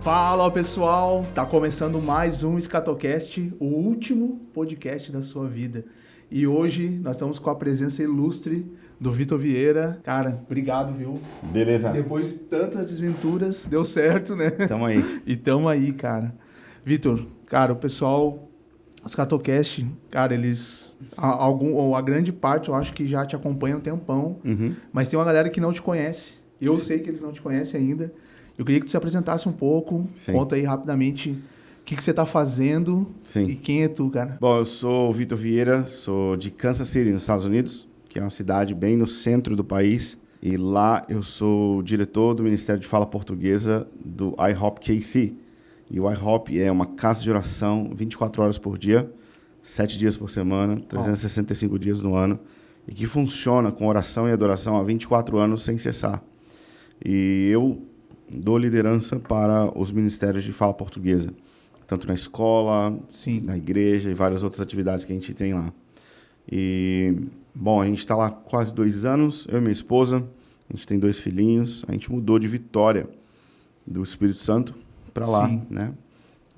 Fala pessoal, tá começando mais um Scatocast, o último podcast da sua vida. E hoje nós estamos com a presença ilustre do Vitor Vieira. Cara, obrigado, viu? Beleza. Depois de tantas desventuras, deu certo, né? Tamo aí. E tamo aí, cara. Vitor, cara, o pessoal, o Scatocast, cara, eles... a grande parte eu acho que já te acompanha há um tempão, mas tem uma galera que não te conhece. Eu sei que eles não te conhecem ainda. Eu queria que tu se apresentasse um pouco. Sim. Conta aí rapidamente o que você está fazendo. Sim. E quem é tu, cara. Bom, eu sou o Vitor Vieira, sou de Kansas City, nos Estados Unidos, que é uma cidade bem no centro do país. E lá eu sou diretor do Ministério de Fala Portuguesa do IHOP KC. E o IHOP é uma casa de oração 24 horas por dia, 7 dias por semana, 365 dias no ano, e que funciona com oração e adoração há 24 anos sem cessar. E eu dou liderança para os ministérios de fala portuguesa, tanto na escola, Sim, na igreja e várias outras atividades que a gente tem lá. E, bom, a gente está lá quase 2 anos, eu e minha esposa, a gente tem 2 filhinhos, a gente mudou de Vitória, do Espírito Santo, para lá, Sim. né?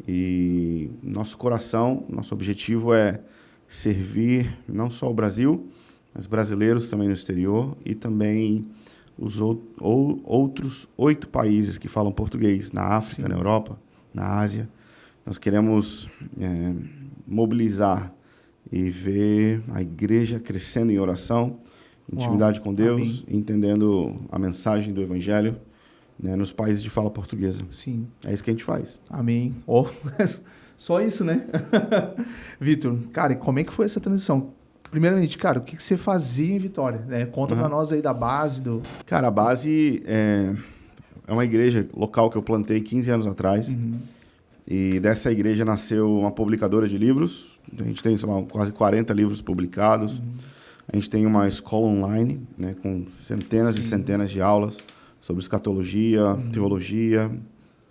E nosso coração, nosso objetivo é servir não só o Brasil, mas brasileiros também no exterior e também os outros 8 países que falam português, na África, Sim. na Europa, na Ásia. Nós queremos mobilizar e ver a igreja crescendo em oração, intimidade com Deus, entendendo a mensagem do Evangelho, né, nos países de fala portuguesa. Sim. É isso que a gente faz. Amém. Oh, só isso, né? Vitor, cara, e como é que foi essa transição? Primeiramente, cara, o que você fazia em Vitória? Conta pra nós aí da base do... Cara, a base é uma igreja local que eu plantei 15 anos atrás. E dessa igreja nasceu uma publicadora de livros. A gente tem, sei lá, quase 40 livros publicados. A gente tem uma escola online, né, com centenas e centenas de aulas sobre escatologia, teologia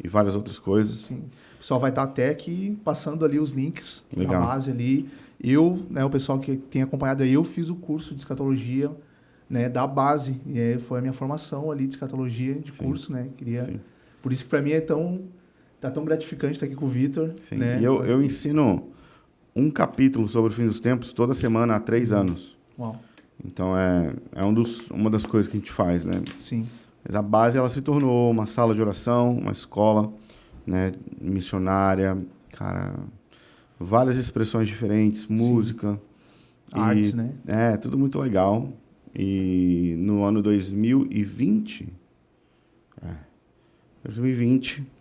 e várias outras coisas. Sim. O pessoal vai estar até aqui passando ali os links Legal. da base ali. Eu, né, o pessoal que tem acompanhado aí, eu fiz o curso de escatologia, né, da base. E foi a minha formação ali de escatologia, de curso, né? Sim. Por isso que para mim tá tão gratificante estar aqui com o Vitor. Sim. Né? E eu ensino um capítulo sobre o fim dos tempos toda semana há 3 anos. Uau. Então uma das coisas que a gente faz, né? Sim. Mas a base ela se tornou uma sala de oração, uma escola, né, missionária, cara, várias expressões diferentes, música, Artes, né? Tudo muito legal. E no ano 2020,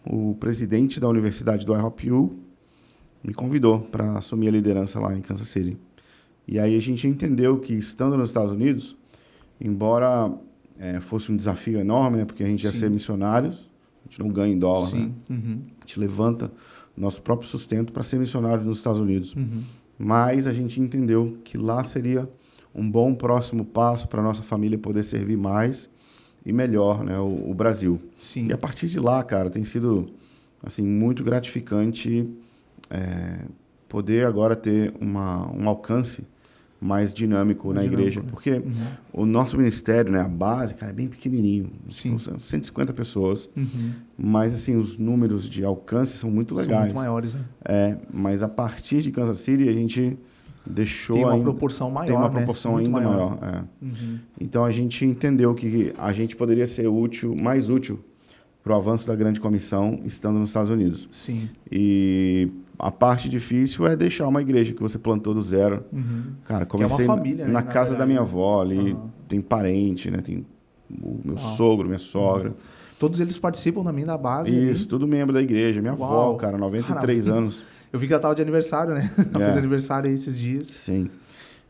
o presidente da Universidade do IHOP me convidou para assumir a liderança lá em Kansas City. E aí a gente entendeu que, estando nos Estados Unidos, embora fosse um desafio enorme, né, porque a gente ia ser missionários, a gente não ganha em dólar, né? A gente levanta nosso próprio sustento para ser missionário nos Estados Unidos. Mas a gente entendeu que lá seria um bom próximo passo para a nossa família poder servir mais e melhor, né, o Brasil. Sim. E a partir de lá, cara, tem sido assim, muito gratificante poder agora ter um alcance mais dinâmico na igreja, porque o nosso ministério, né, a base, cara, é bem pequenininho, são 150 pessoas, mas assim, os números de alcance são muito legais. São muito maiores, né? Mas a partir de Kansas City, a gente deixou tem uma proporção maior, tem uma né? proporção Muito ainda maior. maior. Então a gente entendeu que a gente poderia ser mais útil para o avanço da grande comissão estando nos Estados Unidos. Sim. E a parte difícil é deixar uma igreja que você plantou do zero. Cara, comecei uma família, né, na na casa verdade, da minha né? avó ali, tem parente, né? Tem o meu sogro, minha sogra. Todos eles participam também da base. Isso, ali. tudo membro da igreja. Minha avó, cara, 93 anos. Eu vi que ela tava de aniversário, né? Ela fez aniversário aí esses dias. Sim.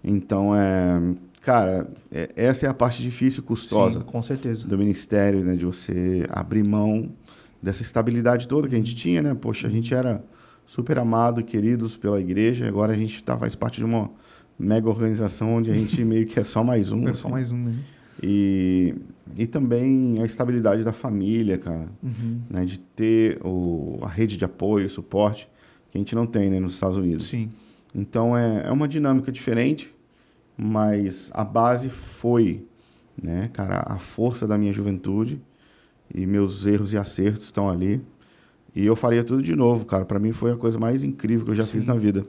Então, cara, essa é a parte difícil e custosa. Sim, com certeza. Do ministério, né? De você abrir mão dessa estabilidade toda que a gente tinha, né? Poxa, a gente era super amado e queridos pela igreja. Agora a gente faz parte de uma mega organização onde a gente meio que é só mais um. É só mais um, né? E também a estabilidade da família, cara. Né? De ter a rede de apoio, suporte, que a gente não tem, né, nos Estados Unidos. Sim. Então é uma dinâmica diferente, mas a base foi, né, cara, a força da minha juventude, e meus erros e acertos estão ali. E eu faria tudo de novo, cara. Para mim foi a coisa mais incrível que eu já fiz na vida.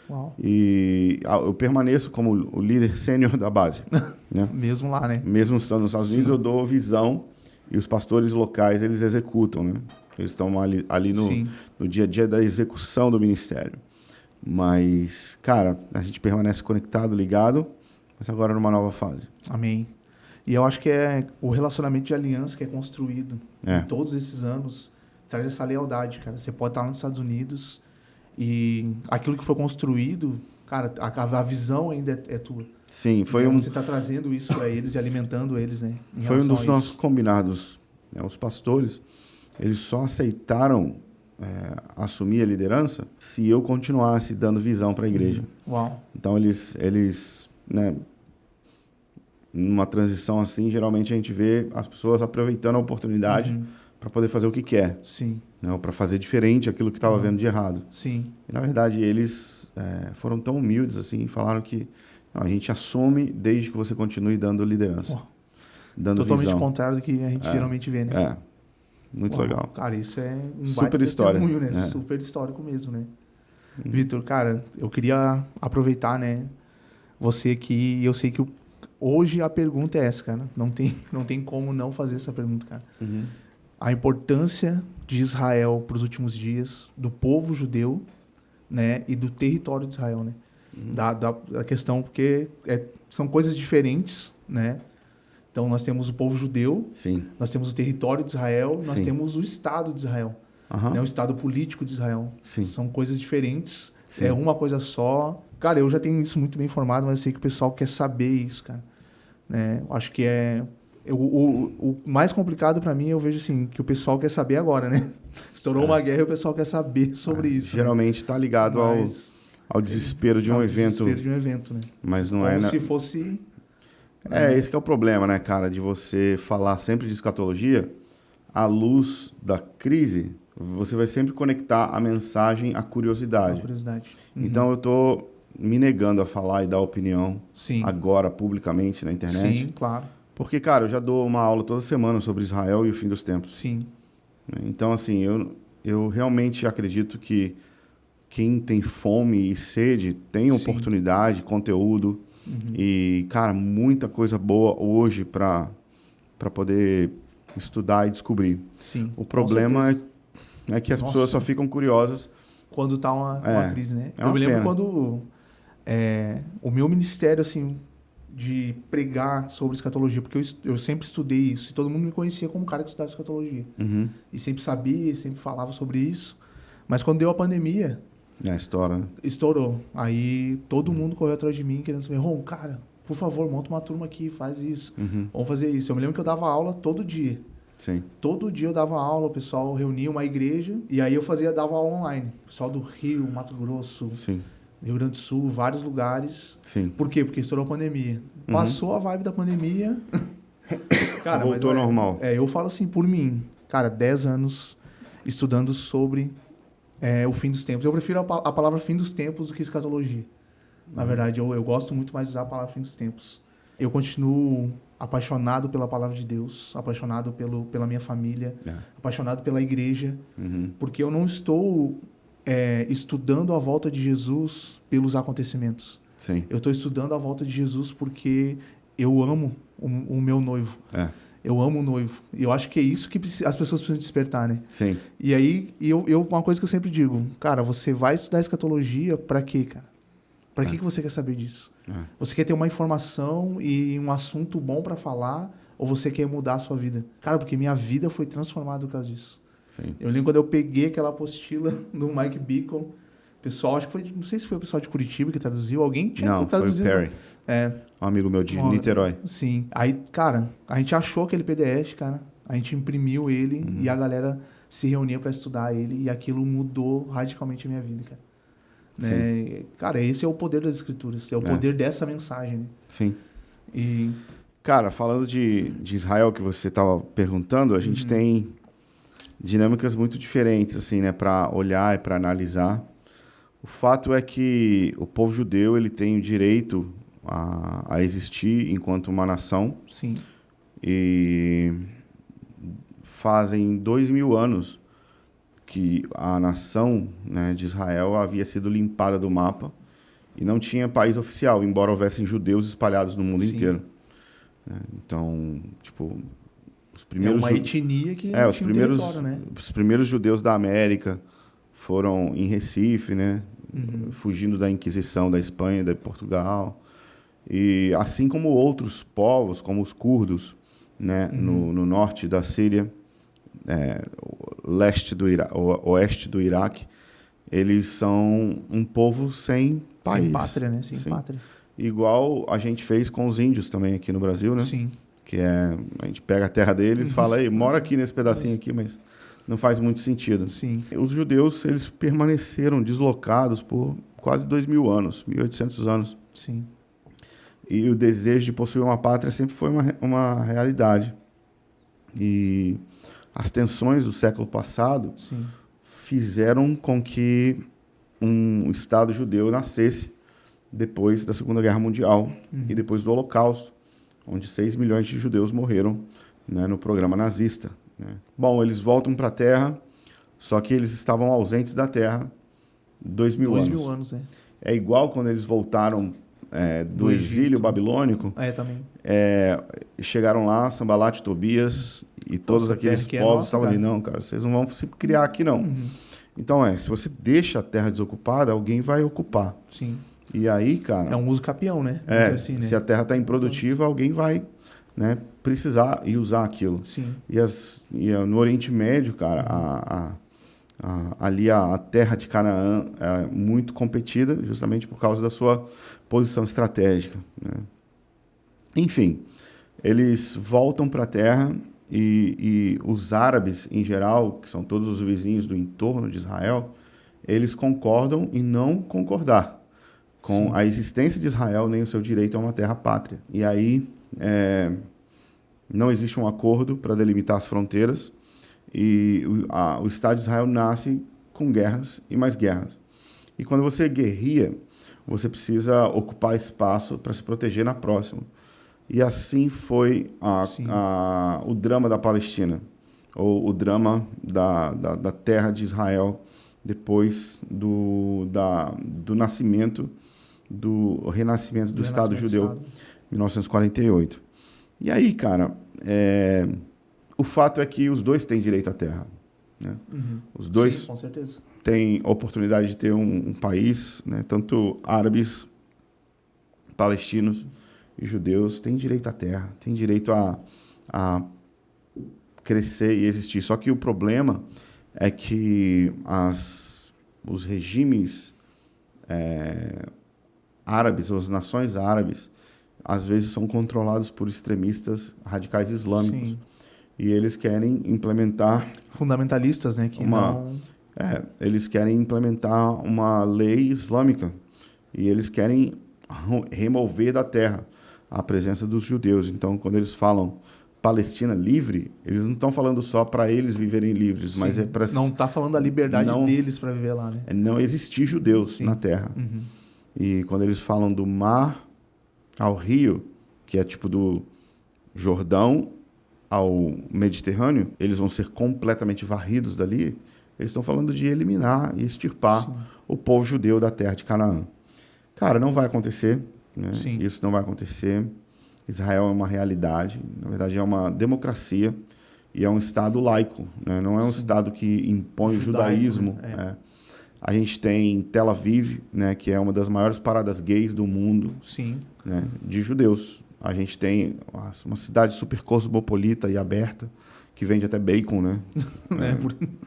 Uau. E eu permaneço como o líder sênior da base. Né? Mesmo lá, né? Mesmo estando nos Estados Unidos, eu dou visão e os pastores locais, eles executam, né? Eles estão ali no dia a dia da execução do ministério. Mas, cara, a gente permanece conectado, ligado, mas agora numa nova fase. Amém. E eu acho que é o relacionamento de aliança que é construído em todos esses anos, traz essa lealdade, cara. Você pode estar lá nos Estados Unidos e aquilo que foi construído, cara, a visão ainda é tua. Sim, foi Você está trazendo isso para eles e alimentando eles, né? Foi um dos nossos combinados. Né? Os pastores, eles só aceitaram assumir a liderança se eu continuasse dando visão para a igreja. Uau. Então, eles né, numa transição assim, geralmente a gente vê as pessoas aproveitando a oportunidade para poder fazer o que quer. Sim. Né, para fazer diferente aquilo que estava vendo de errado. Sim. E, na verdade, eles foram tão humildes assim, falaram que não, a gente assume desde que você continue dando liderança. Dando totalmente visão. contrário do que a gente geralmente vê, né? Muito legal. Cara, isso é um super história, né? Super histórico mesmo, né? Vitor, cara, eu queria aproveitar, né? Você aqui, eu sei que hoje a pergunta é essa, cara. Não tem como não fazer essa pergunta, cara. A importância de Israel para os últimos dias, do povo judeu, né? E do território de Israel, né? Da questão, porque são coisas diferentes, né? Então, nós temos o povo judeu, Sim. Nós temos o território de Israel, nós Sim. temos o Estado de Israel, né? O Estado político de Israel. Sim. São coisas diferentes, Sim. é uma coisa só. Cara, eu já tenho isso muito bem formado, mas eu sei que o pessoal quer saber isso, cara. Né? Eu acho que o mais complicado para mim, eu vejo assim, que o pessoal quer saber agora, né? Estourou uma guerra e o pessoal quer saber sobre isso. Geralmente está ligado ao desespero de um evento. Desespero de um evento, né? Mas não Como se fosse... esse que é o problema, né, cara? De você falar sempre de escatologia, à luz da crise, você vai sempre conectar a mensagem à curiosidade. Então, eu tô me negando a falar e dar opinião agora, publicamente, na internet. Sim, claro. Porque, cara, eu já dou uma aula toda semana sobre Israel e o fim dos tempos. Sim. Então, assim, eu realmente acredito que quem tem fome e sede tem oportunidade, conteúdo e, cara, muita coisa boa hoje para poder estudar e descobrir. Sim. O problema é que as pessoas só ficam curiosas quando tá uma crise, né? Eu me lembro quando o meu ministério, assim, de pregar sobre escatologia, porque eu sempre estudei isso, e todo mundo me conhecia como um cara que estudava escatologia. E sempre sabia, sempre falava sobre isso. Mas quando deu a pandemia... Estourou. Aí todo mundo correu atrás de mim, querendo saber, Ron, cara, por favor, monta uma turma aqui, faz isso. Vamos fazer isso. Eu me lembro que eu dava aula todo dia. Sim. Todo dia eu dava aula, o pessoal reunia uma igreja, e aí eu dava aula online. O pessoal do Rio, Mato Grosso, Rio Grande do Sul, vários lugares. Sim. Por quê? Porque estourou a pandemia. Passou a vibe da pandemia. Cara, voltou normal. Eu falo assim, por mim, cara, 10 anos estudando sobre o fim dos tempos. Eu prefiro a palavra fim dos tempos do que escatologia. Na verdade, eu gosto muito mais de usar a palavra fim dos tempos. Eu continuo apaixonado pela palavra de Deus, apaixonado pela minha família, apaixonado pela igreja, porque eu não estou estudando a volta de Jesus pelos acontecimentos. Sim. Eu estou estudando a volta de Jesus porque eu amo o meu noivo. Eu amo o noivo. E eu acho que é isso que as pessoas precisam despertar, né? Sim. E aí, uma coisa que eu sempre digo, cara, você vai estudar escatologia pra quê, cara? Pra que você quer saber disso? Você quer ter uma informação e um assunto bom pra falar, ou você quer mudar a sua vida? Cara, porque minha vida foi transformada por causa disso. Sim. Eu lembro quando eu peguei aquela apostila do Mike Bickle, pessoal, acho que foi, não sei se foi o pessoal de Curitiba que traduziu, alguém tinha traduzido. Não, foi o Perry. Um amigo meu de Niterói. Sim. Aí, cara, a gente achou aquele PDF, cara, a gente imprimiu ele e a galera se reunia para estudar ele e aquilo mudou radicalmente a minha vida, cara. Né? Cara, esse é o poder das escrituras, é o poder dessa mensagem, né? Sim. E... Cara, falando de Israel que você estava perguntando, a gente tem dinâmicas muito diferentes, assim, né, para olhar e para analisar. O fato é que o povo judeu ele tem o direito a existir enquanto uma nação. Sim. E fazem 2000 anos que a nação, né, de Israel havia sido limpada do mapa e não tinha país oficial, embora houvessem judeus espalhados no mundo inteiro. Né? Então, tipo, os primeiros... É uma etnia que não tinha território, né? Os primeiros judeus da América foram em Recife, né? Fugindo da Inquisição da Espanha, de Portugal. E assim como outros povos, como os curdos, né? No norte da Síria, oeste do Iraque, eles são um povo sem país. Sem pátria, né? Sem pátria. Igual a gente fez com os índios também aqui no Brasil, né? Sim. Que a gente pega a terra deles e fala, aí, mora aqui nesse pedacinho aqui, mas não faz muito sentido. Sim. Os judeus, eles permaneceram deslocados por quase 2.000 anos, 1.800 anos. Sim. E o desejo de possuir uma pátria sempre foi uma realidade. E as tensões do século passado fizeram com que um Estado judeu nascesse depois da Segunda Guerra Mundial e depois do Holocausto, onde 6 milhões de judeus morreram, né, no programa nazista. Né? Bom, eles voltam para a Terra, só que eles estavam ausentes da Terra 2.000 anos. 2.000 anos, né? É igual quando eles voltaram do exílio babilônico. Também. Chegaram lá, Sambalat, Tobias e todos aqueles povos estavam ali. Não, cara, vocês não vão se criar aqui, não. Então, se você deixa a terra desocupada, alguém vai ocupar. Sim. E aí, cara... É um uso capião, né? Assim, né? Se a terra está improdutiva, alguém vai, né, precisar e usar aquilo. Sim. E no Oriente Médio, cara, ali a terra de Canaã é muito competida, justamente por causa da sua posição estratégica. Né? Enfim, eles voltam para a terra e os árabes, em geral, que são todos os vizinhos do entorno de Israel, eles concordam em não concordar com a existência de Israel nem o seu direito a uma terra pátria. E aí não existe um acordo para delimitar as fronteiras e o Estado de Israel nasce com guerras e mais guerras. E quando você guerria, você precisa ocupar espaço para se proteger na próxima. E assim foi o drama da Palestina, ou o drama da terra de Israel depois do nascimento, do renascimento do Estado judeu, em 1948. E aí, cara, o fato é que os dois têm direito à terra. Né? Os dois com certeza. têm oportunidade de ter um país, né? Tanto árabes, palestinos e judeus têm direito à terra, têm direito a crescer e existir. Só que o problema é que os regimes árabes, ou as nações árabes, às vezes são controlados por extremistas radicais islâmicos. Sim. E eles querem implementar... Fundamentalistas, né? Que eles querem implementar uma lei islâmica. E eles querem remover da terra a presença dos judeus. Então, quando eles falam Palestina livre, eles não estão falando só para eles viverem livres, mas é para... Não está falando da liberdade deles para viver lá, né? Não existir judeus na terra. E quando eles falam do mar ao rio, que é tipo do Jordão ao Mediterrâneo, eles vão ser completamente varridos dali. Eles estão falando de eliminar e extirpar o povo judeu da terra de Canaã. Cara, não vai acontecer. Né? Isso não vai acontecer. Israel é uma realidade. Na verdade, é uma democracia e é um Estado laico. Né? Não é um Estado que impõe o judaísmo. Né? A gente tem Tel Aviv, né, que é uma das maiores paradas gays do mundo, né, de judeus. A gente tem uma cidade super cosmopolita e aberta, que vende até bacon, né?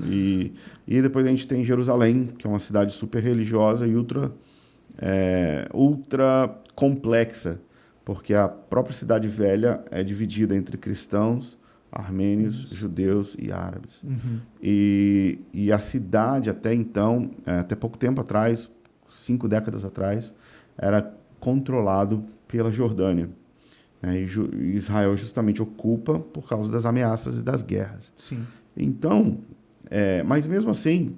E depois a gente tem Jerusalém, que é uma cidade super religiosa e ultra complexa, porque a própria cidade velha é dividida entre cristãos, armênios, judeus e árabes. E a cidade, até então, até pouco tempo atrás, 5 décadas atrás, era controlado pela Jordânia. E Israel justamente ocupa por causa das ameaças e das guerras. Então, mas mesmo assim,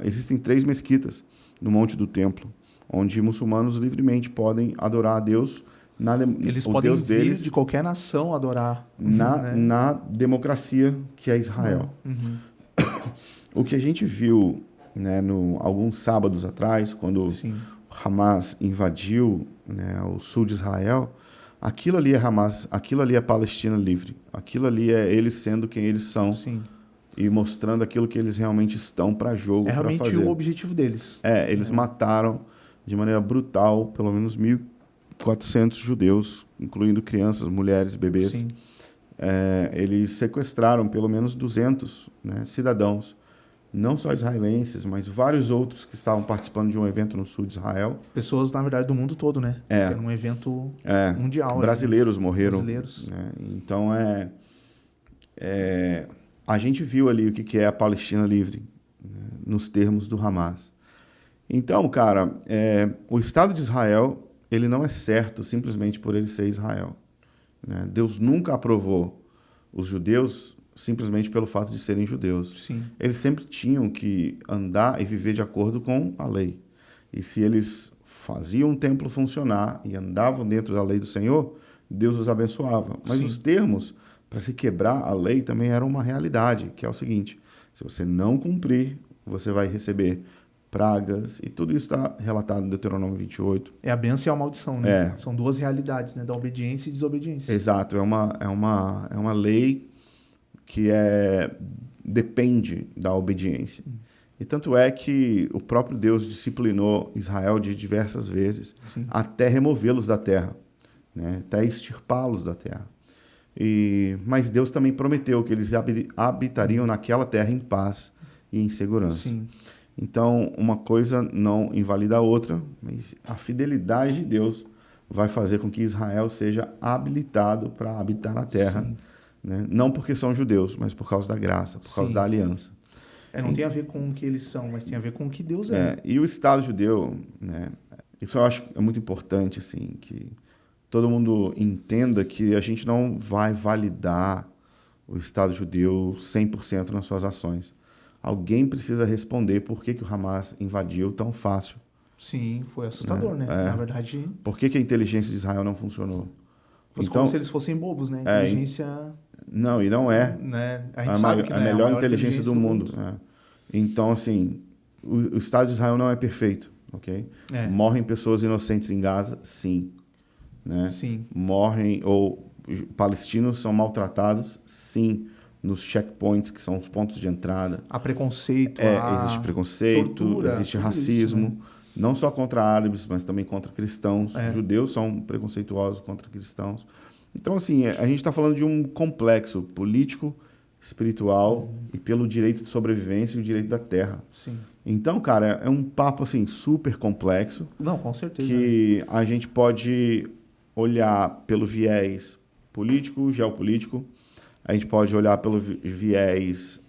existem 3 mesquitas no Monte do Templo, onde muçulmanos livremente podem adorar a Deus. Eles podem vir de qualquer nação adorar. Na democracia que é Israel. o que a gente viu, né, alguns sábados atrás, quando Sim. o Hamas invadiu, né, o sul de Israel, aquilo ali é Hamas, aquilo ali é Palestina livre, aquilo ali é eles sendo quem eles são. Sim. E mostrando aquilo que eles realmente estão para jogo, É para realmente fazer. o objetivo deles. Eles mataram de maneira brutal pelo menos 1.400 judeus, incluindo crianças, mulheres, bebês. Sim. Eles sequestraram pelo menos 200, né, cidadãos, não só israelenses, mas vários outros que estavam participando de um evento no sul de Israel. Pessoas, na verdade, do mundo todo, né? Era um evento mundial. Brasileiros morreram. Brasileiros. Né? Então, a gente viu ali o que é a Palestina livre, né, nos termos do Hamas. Então, cara, o Estado de Israel, ele não é certo simplesmente por ele ser Israel. Né? Deus nunca aprovou os judeus simplesmente pelo fato de serem judeus. Sim. Eles sempre tinham que andar e viver de acordo com a lei. E se eles faziam o templo funcionar e andavam dentro da lei do Senhor, Deus os abençoava. Mas Sim. os termos para se quebrar a lei também era uma realidade, que é o seguinte: se você não cumprir, você vai receber pragas, e tudo isso está relatado no Deuteronômio 28. É a bênção e a maldição, né? São duas realidades, né? Da obediência e desobediência. Exato, é uma lei que depende da obediência. E tanto é que o próprio Deus disciplinou Israel de diversas vezes, Sim. até removê-los da terra, né? Até extirpá-los da terra. Mas Deus também prometeu que eles habitariam naquela terra em paz e em segurança. Sim. Então, uma coisa não invalida a outra, mas a fidelidade de Deus vai fazer com que Israel seja habilitado para habitar na terra. Né? Não porque são judeus, mas por causa da graça, por causa da aliança. Não tem a ver com o que eles são, mas tem a ver com o que Deus é. E o Estado judeu, né? Isso eu acho que é muito importante, assim, que todo mundo entenda que a gente não vai validar o Estado judeu 100% nas suas ações. Alguém precisa responder por que o Hamas invadiu tão fácil. Sim, foi assustador, né? Na verdade... Por que a inteligência de Israel não funcionou? Fosse como se eles fossem bobos, né? Inteligência... Não, e não é. Né? A gente sabe que a melhor inteligência do mundo. Então, assim, o Estado de Israel não é perfeito, ok? Morrem pessoas inocentes em Gaza, sim. Né? Sim. Morrem, ou palestinos são maltratados, sim, nos checkpoints, que são os pontos de entrada. Há preconceito, existe preconceito, tortura, existe racismo, isso, né? Não só contra árabes, mas também contra cristãos. Judeus são preconceituosos contra cristãos. Então, assim, a gente está falando de um complexo político, espiritual e pelo direito de sobrevivência e o direito da terra. Sim. Então, cara, é um papo, assim, super complexo. Não, com certeza. Que a gente pode olhar pelo viés político, geopolítico. A gente pode olhar pelo viés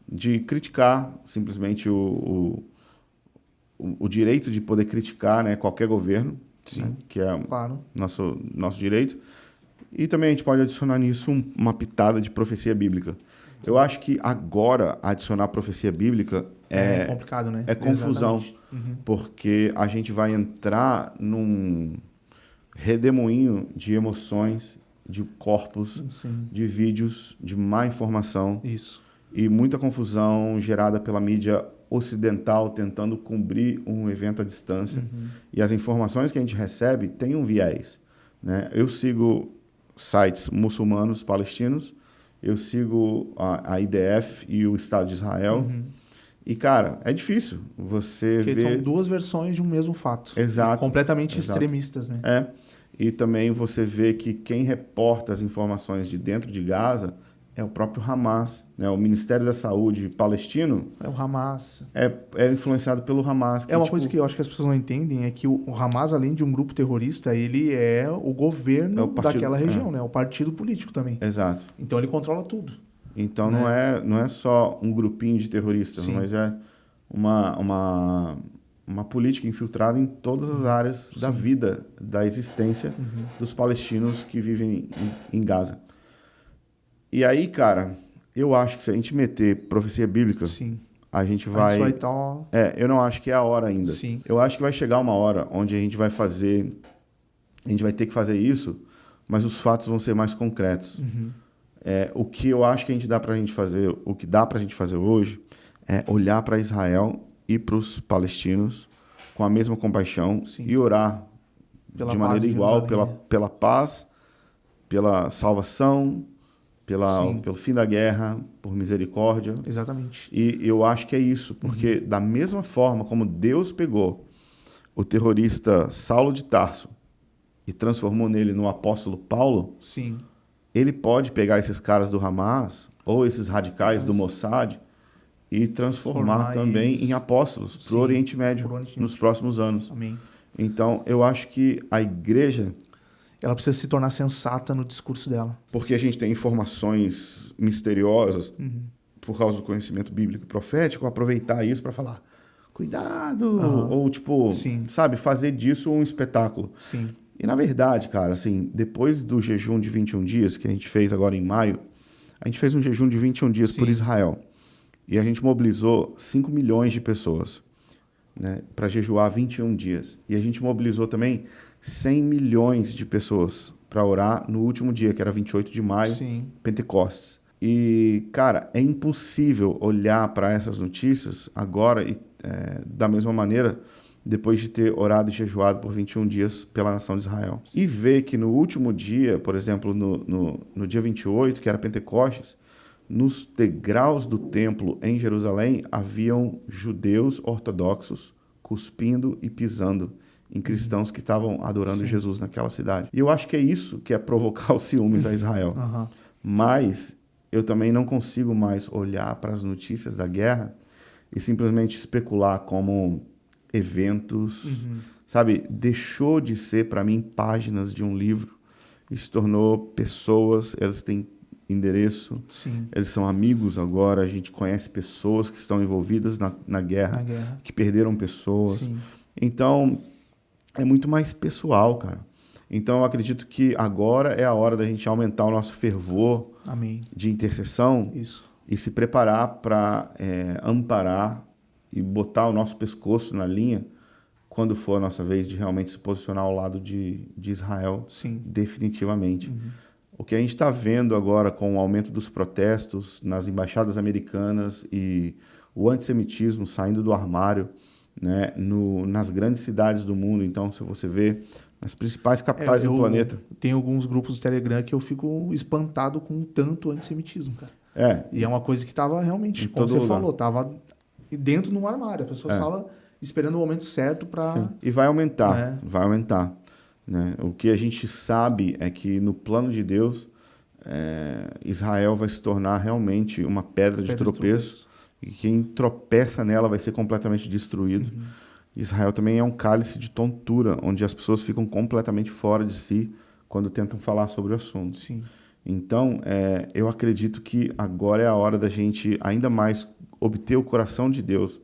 de criticar simplesmente o direito de poder criticar, né, qualquer governo, né, que é nosso direito. E também a gente pode adicionar nisso uma pitada de profecia bíblica. Eu acho que agora adicionar profecia bíblica é complicado, né? É confusão, porque a gente vai entrar num redemoinho de emoções, de corpos, de vídeos, de má informação. Isso. E muita confusão gerada pela mídia ocidental tentando cobrir um evento à distância. E as informações que a gente recebe têm um viés. Né? Eu sigo sites muçulmanos, palestinos, eu sigo a IDF e o Estado de Israel. E, cara, é difícil você ver... São duas versões de um mesmo fato. Exato. Completamente extremistas, né? E também você vê que quem reporta as informações de dentro de Gaza é o próprio Hamas, né? O Ministério da Saúde palestino... É o Hamas. É influenciado pelo Hamas. Uma coisa que eu acho que as pessoas não entendem é que o Hamas, além de um grupo terrorista, ele é o governo daquela região, né? O partido político também. Exato. Então ele controla tudo. Então não é só um grupinho de terroristas, mas é uma política infiltrada em todas as áreas da vida, da existência dos palestinos que vivem em Gaza. E aí, cara, eu acho que se a gente meter profecia bíblica, a gente vai... eu não acho que é a hora ainda. Eu acho que vai chegar uma hora onde a gente vai ter que fazer isso, mas os fatos vão ser mais concretos. O que eu acho que dá pra gente fazer, o que dá pra gente fazer hoje é olhar para Israel e para os palestinos com a mesma compaixão Sim. e orar Pela de paz maneira em igual Jerusalém, pela paz, pela salvação, Sim, pelo fim da guerra, por misericórdia. exatamente. E eu acho que é isso, porque da mesma forma como Deus pegou o terrorista Saulo de Tarso e transformou nele no apóstolo Paulo, Sim. ele pode pegar esses caras do Hamas ou esses radicais do Mas Mossad e transformar formar também em eles, apóstolos para o sim, Oriente Médio por onde nos próximos anos. Amém. Então, eu acho que a igreja, Ela precisa se tornar sensata no discurso dela. porque a gente tem informações misteriosas Uhum. por causa do conhecimento bíblico e profético, aproveitar isso para falar, cuidado, Aham. ou tipo, Sim, sabe, fazer disso um espetáculo. sim, E na verdade, cara, assim, depois do jejum de 21 dias que a gente fez agora em maio, a gente fez um jejum de 21 dias por sim, Israel. E a gente mobilizou 5 milhões de pessoas, né, para jejuar 21 dias. E a gente mobilizou também 100 milhões de pessoas para orar no último dia, que era 28 de maio, sim. Pentecostes. E, cara, é impossível olhar para essas notícias agora e, da mesma maneira, depois de ter orado e jejuado por 21 dias pela nação de Israel. E ver que no último dia, por exemplo, no dia 28, que era Pentecostes, nos degraus do templo em Jerusalém haviam judeus ortodoxos cuspindo e pisando em cristãos que estavam adorando Sim. Jesus naquela cidade. E eu acho que é isso que é provocar os ciúmes a Israel. Aham. Mas eu também não consigo mais olhar para as notícias da guerra e simplesmente especular como eventos, sabe? Deixou de ser para mim páginas de um livro e se tornou pessoas, elas têm endereço, Sim. eles são amigos agora, a gente conhece pessoas que estão envolvidas na Na guerra, guerra. que perderam pessoas. Sim. Então, é muito mais pessoal, cara. Então, eu acredito que agora é a hora da gente aumentar o nosso fervor Amém. de intercessão Isso. e se preparar para amparar e botar o nosso pescoço na linha quando for a nossa vez de realmente se posicionar ao lado de Israel, Sim. definitivamente. O que a gente está vendo agora com o aumento dos protestos nas embaixadas americanas e o antissemitismo saindo do armário, né, nas grandes cidades do mundo. Então, se você vê nas principais capitais do Eu planeta. tenho alguns grupos do Telegram que eu fico espantado com tanto antissemitismo, cara. É, E é uma coisa que tava realmente, em como todo você lugar. falou, tava dentro de um armário. A pessoa É. fala esperando o momento certo Sim. para, E vai aumentar, né? vai aumentar. Né? O que a gente sabe é que no plano de Deus, Israel vai se tornar realmente uma pedra de tropeço e quem tropeça nela vai ser completamente destruído. Israel também é um cálice de tontura, onde as pessoas ficam completamente fora de si quando tentam falar sobre o assunto. Sim. Então, eu acredito que agora é a hora da gente ainda mais obter o coração de Deus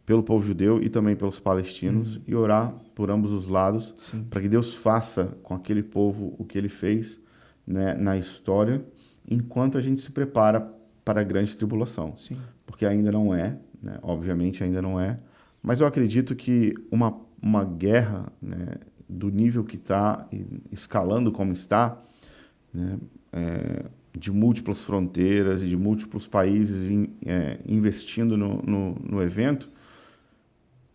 pelo povo judeu e também pelos palestinos e orar por ambos os lados Sim. para que Deus faça com aquele povo o que ele fez, né, na história, enquanto a gente se prepara para a grande tribulação. Sim. Porque ainda não é, né, obviamente ainda não é, mas eu acredito que uma guerra, né, do nível que está, escalando como está, né, de múltiplas fronteiras e de múltiplos países investindo no evento,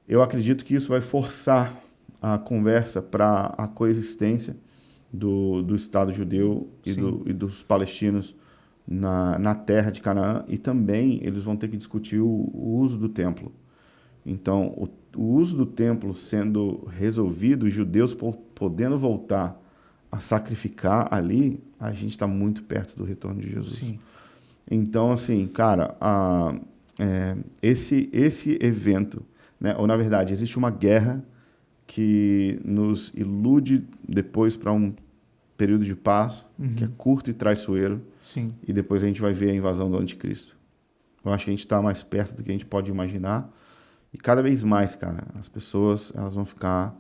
eu acredito que isso vai forçar a conversa para a coexistência do Estado judeu e Sim. dos palestinos na terra de Canaã, e também eles vão ter que discutir o uso do templo. Então, o uso do templo sendo resolvido, os judeus podendo voltar a sacrificar ali, a gente está muito perto do retorno de Jesus. Sim. Então, assim, cara, esse evento, né, ou na verdade, existe uma guerra que nos ilude depois para um período de paz, que é curto e traiçoeiro, Sim. e depois a gente vai ver a invasão do anticristo. Eu acho que a gente está mais perto do que a gente pode imaginar. E cada vez mais, cara, as pessoas elas vão ficar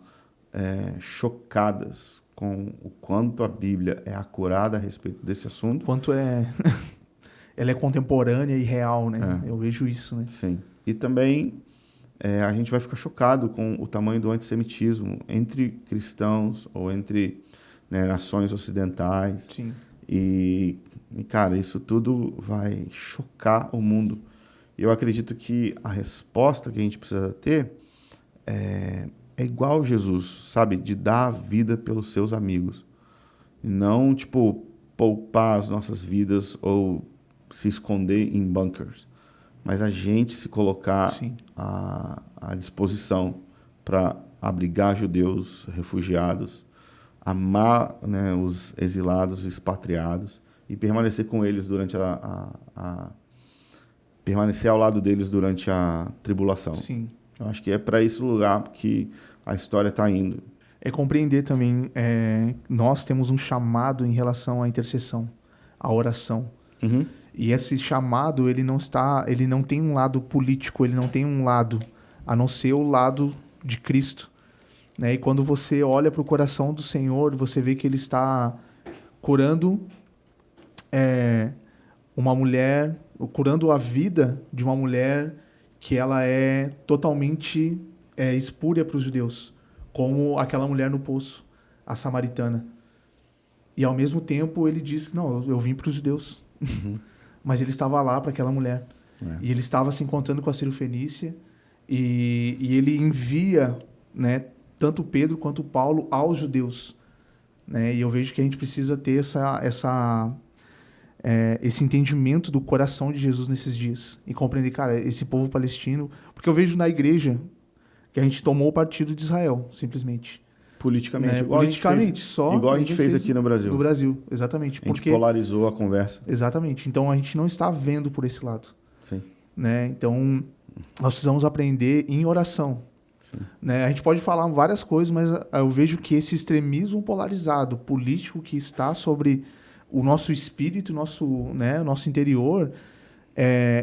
chocadas com o quanto a Bíblia é acurada a respeito desse assunto. Quanto ela é contemporânea e real, né? Eu vejo isso, né? Sim. E também a gente vai ficar chocado com o tamanho do antissemitismo entre cristãos ou entre, né, nações ocidentais. Sim. Cara, isso tudo vai chocar o mundo. E eu acredito que a resposta que a gente precisa ter é igual Jesus, sabe? De dar a vida pelos seus amigos. E não, tipo, poupar as nossas vidas ou se esconder em bunkers. Mas a gente se colocar à disposição para abrigar judeus, refugiados, amar, né, os exilados, expatriados e permanecer com eles durante permanecer ao lado deles durante a tribulação. Sim. Eu acho que é para esse lugar que a história está indo. É compreender também, nós temos um chamado em relação à intercessão, à oração. Uhum. E esse chamado, ele não tem um lado político, ele não tem um lado, a não ser o lado de Cristo. Né? E quando você olha para o coração do Senhor, você vê que Ele está curando uma mulher, curando a vida de uma mulher que ela é totalmente espúria para os judeus, como aquela mulher no poço, a samaritana. E ao mesmo tempo ele diz que não, eu vim para os judeus. Uhum. Mas ele estava lá para aquela mulher. E ele estava se encontrando com a Sírio-Fenícia e ele envia, né, tanto Pedro quanto Paulo aos judeus. Né? E eu vejo que a gente precisa ter esse entendimento do coração de Jesus nesses dias. E compreender, cara, esse povo palestino... Porque eu vejo na igreja que a gente tomou o partido de Israel, simplesmente. Politicamente. Né? Igual Politicamente, só. Igual a gente fez aqui no Brasil. No Brasil, exatamente. A gente polarizou a conversa. Exatamente. Então, a gente não está vendo por esse lado. Sim. Né? Então, nós precisamos aprender em oração. Né? A gente pode falar várias coisas, mas eu vejo que esse extremismo polarizado, político que está sobre o nosso espírito, nosso interior,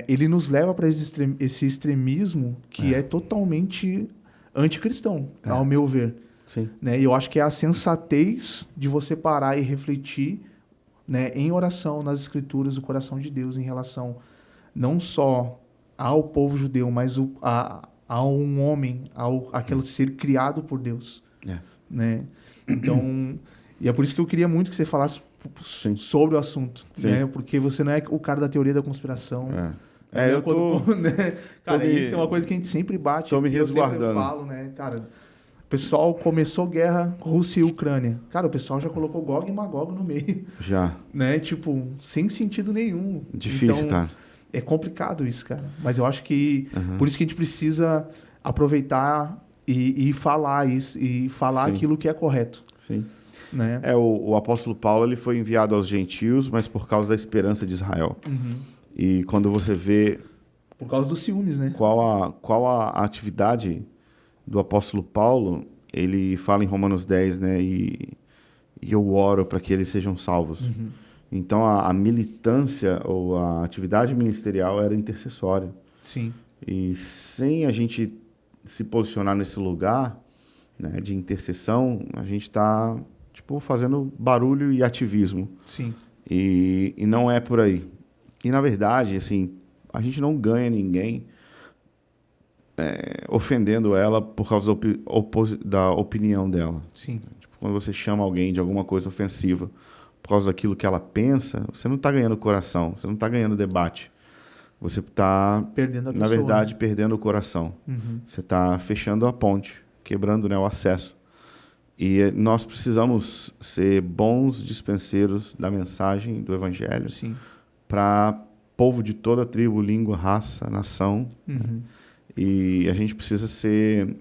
ele nos leva para esse extremismo que é totalmente anticristão, ao meu ver. Sim. Né? E eu acho que é a sensatez de você parar e refletir, né, em oração nas escrituras do coração de Deus em relação não só ao povo judeu, mas a um homem, aquele ser criado por Deus. Né? Então, e é por isso que eu queria muito que você falasse sobre o assunto. Né? Porque você não é o cara da teoria da conspiração. Eu tô... né? Cara, isso é uma coisa que a gente sempre bate. Tô me resguardando. Eu falo, né? Cara, o pessoal começou guerra Rússia e Ucrânia. Cara, o pessoal já colocou Gog e Magog no meio. Já. Né? Tipo, sem sentido nenhum. Difícil, então, cara. É complicado isso, cara. Mas eu acho que por isso que a gente precisa aproveitar e falar isso, e falar aquilo que é correto. Sim. Né? O apóstolo Paulo ele foi enviado aos gentios, mas por causa da esperança de Israel. E quando você vê... Por causa dos ciúmes, né? Qual a atividade do apóstolo Paulo, ele fala em Romanos 10, né? E eu oro para que eles sejam salvos. Então, a militância ou a atividade ministerial era intercessória. Sim. E sem a gente se posicionar nesse lugar, né, de intercessão, a gente está fazendo barulho e ativismo. Sim. E não é por aí. E, na verdade, assim, a gente não ganha ninguém ofendendo ela por causa da opinião dela. Sim. Quando você chama alguém de alguma coisa ofensiva por causa daquilo que ela pensa, você não está ganhando o coração, você não está ganhando debate. Você está, na verdade, perdendo o coração. Você está fechando a ponte, quebrando, né, o acesso. E nós precisamos ser bons dispenseiros da mensagem do Evangelho para povo de toda tribo, língua, raça, nação. Né? E a gente precisa ser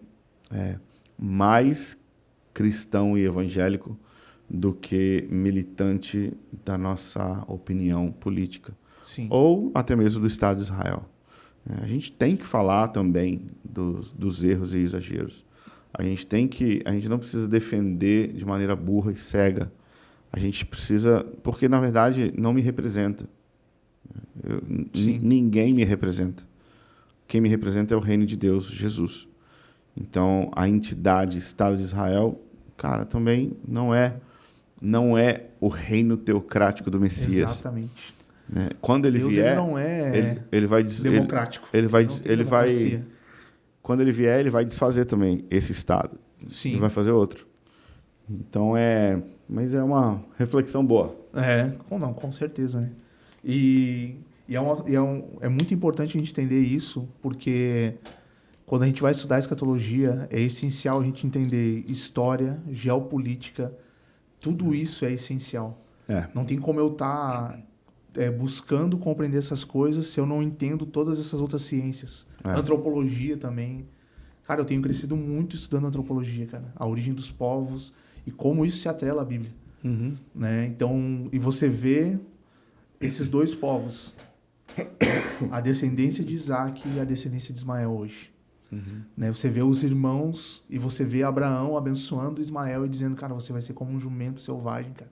mais cristão e evangélico do que militante da nossa opinião política. Sim. Ou até mesmo do Estado de Israel. A gente tem que falar também dos erros e exageros. A gente não precisa defender de maneira burra e cega. A gente precisa... Porque, na verdade, não me representa. Ninguém me representa. Quem me representa é o reino de Deus, Jesus. Então, a entidade Estado de Israel, cara, também não é o reino teocrático do Messias. Exatamente. Né? Quando ele Deus, vier, ele não é ele vai democrático. Quando ele vier, ele vai desfazer também esse Estado. Sim. Ele vai fazer outro. Então, mas é uma reflexão boa. Não, com certeza, né? E, é muito importante a gente entender isso, porque quando a gente vai estudar escatologia, é essencial a gente entender história, geopolítica, tudo isso é essencial. Não tem como eu estar buscando compreender essas coisas se eu não entendo todas essas outras ciências. Antropologia também. Cara, eu tenho crescido muito estudando antropologia, cara. A origem dos povos e como isso se atrela à Bíblia. Né? Então, e você vê esses dois povos, a descendência de Isaac e a descendência de Ismael hoje. Né? Você vê os irmãos e você vê Abraão abençoando Ismael e dizendo, cara, você vai ser como um jumento selvagem, cara.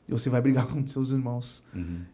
E você vai brigar com seus irmãos.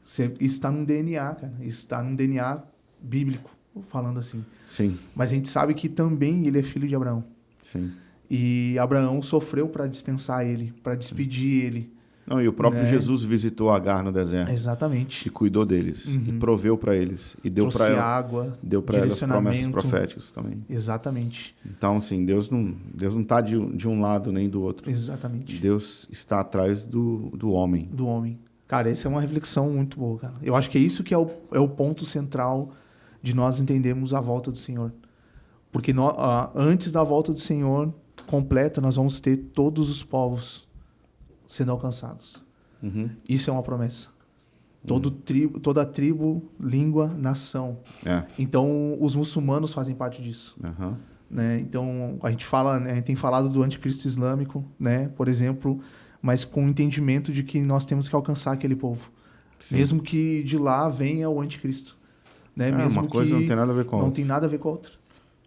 Isso está no DNA, cara. Isso está no DNA bíblico, falando assim. Sim. Mas a gente sabe que também ele é filho de Abraão. Sim. E Abraão sofreu para dispensar ele, para despedir ele. Não, e o próprio Jesus visitou Agar no deserto. Exatamente. E cuidou deles. E proveu para eles. E deu para ela água, deu para elas promessas proféticas também. Exatamente. Então, assim, Deus não está de um lado nem do outro. Exatamente. Deus está atrás do homem. Do homem. Cara, essa é uma reflexão muito boa, cara. Eu acho que é isso que é o ponto central de nós entendermos a volta do Senhor. Porque antes da volta do Senhor completa, nós vamos ter todos os povos sendo alcançados. Isso é uma promessa. Toda tribo, língua, nação. Então, os muçulmanos fazem parte disso. Né? Então, a gente tem falado do anticristo islâmico, né? Por exemplo, mas com o entendimento de que nós temos que alcançar aquele povo. Sim. Mesmo que de lá venha o anticristo. Né? Mesmo uma coisa que não tem nada a ver com a outra. Não tem nada a ver com a outra.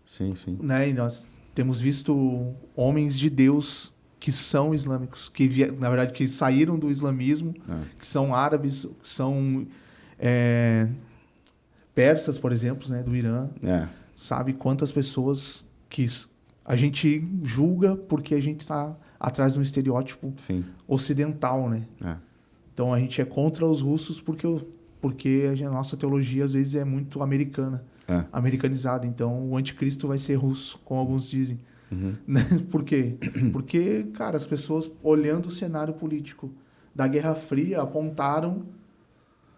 Sim, sim. Né? E nós temos visto homens de Deus que são islâmicos, na verdade, que saíram do islamismo, que são árabes, que são persas, por exemplo, né, do Irã. Sabe quantas pessoas que a gente julga porque a gente está atrás de um estereótipo ocidental, né? Então a gente é contra os russos porque a nossa teologia às vezes é muito americana, americanizada. Então o anticristo vai ser russo, como alguns dizem. Né? Por quê? Porque, cara, as pessoas olhando o cenário político da Guerra Fria apontaram,